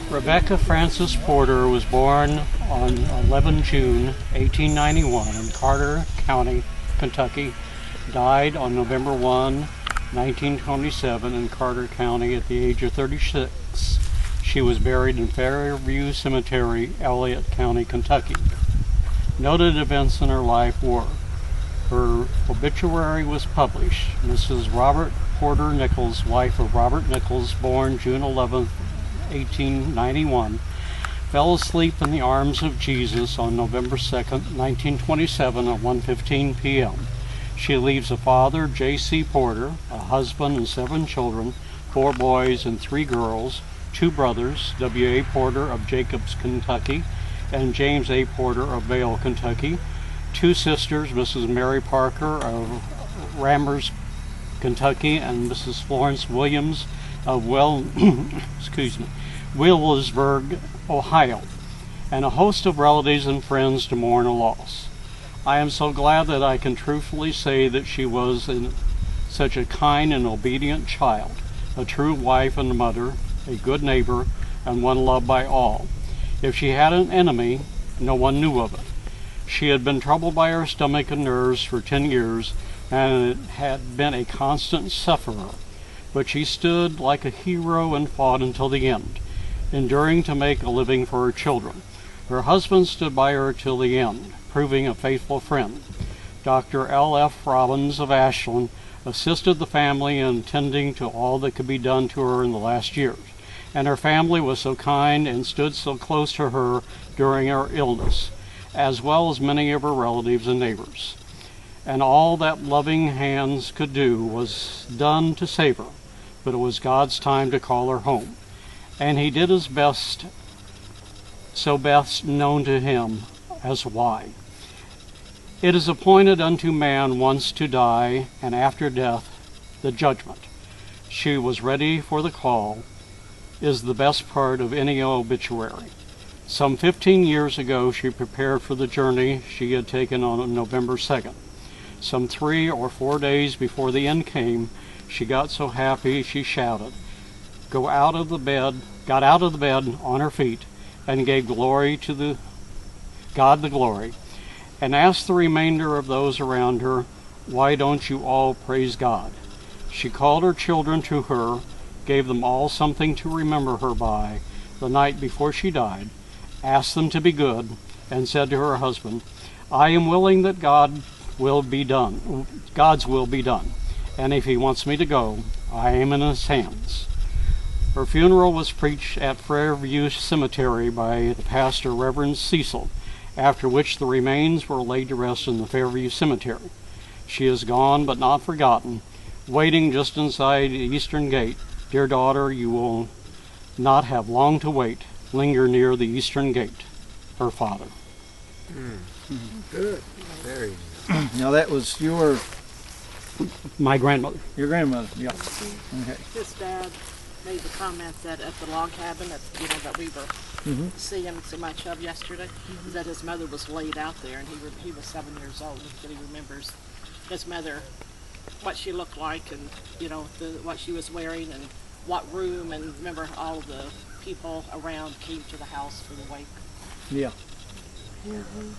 Rebecca Frances Porter was born on 11 June 1891 in Carter County, Kentucky. Died on November 1, 1927 in Carter County at the age of 36. She was buried in Fairview Cemetery, Elliott County, Kentucky. Noted events in her life were: her obituary was published. Mrs. Robert Porter Nickles, wife of Robert Nickles, born June 11, 1891, fell asleep in the arms of Jesus on November 2, 1927 at 1:15 p.m. She leaves a father, J.C. Porter, a husband and 7 children, 4 boys and 3 girls, 2 brothers, W.A. Porter of Jacobs, Kentucky, and James A. Porter of Vale, Kentucky, 2 sisters, Mrs. Mary Parker of Ramers, Kentucky, and Mrs. Florence Williams of Wheelersburg, Ohio, and a host of relatives and friends to mourn a loss. I am so glad that I can truthfully say that she was such a kind and obedient child, a true wife and mother, a good neighbor, and one loved by all. If she had an enemy, no one knew of it. She had been troubled by her stomach and nerves for 10 years, and had been a constant sufferer. But she stood like a hero and fought until the end, enduring to make a living for her children. Her husband stood by her till the end, proving a faithful friend. Dr. L.F. Robbins of Ashland assisted the family in tending to all that could be done to her in the last years, and her family was so kind and stood so close to her during her illness, as well as many of her relatives and neighbors. And all that loving hands could do was done to save her, but it was God's time to call her home, and he did his best, so best known to him as why. It is appointed unto man once to die, and after death the judgment. She was ready for the call, is the best part of any obituary. Some 15 years ago she prepared for the journey she had taken on November 2nd. Some 3 or 4 days before the end came, she got so happy she shouted, got out of the bed on her feet, and gave glory to God the glory, and asked the remainder of those around her, why don't you all praise God? She called her children to her, gave them all something to remember her by the night before she died, asked them to be good, and said to her husband, I am willing that God's will be done, and if he wants me to go, I am in his hands. Her funeral was preached at Fairview Cemetery by the pastor, Reverend Cecil, after which the remains were laid to rest in the Fairview Cemetery. She is gone but not forgotten, waiting just inside the eastern gate. Dear daughter, you will not have long to wait. Linger near the eastern gate. Her father. Good. Very good. Now that was my grandmother. Your grandmother, yeah. Okay. His dad made the comment that at the log cabin that we were seeing so much of yesterday, that his mother was laid out there, and he was 7 years old, but he remembers his mother, what she looked like, and what she was wearing, and what room, and remember all the people around came to the house for the wake. Yeah. Mm-hmm.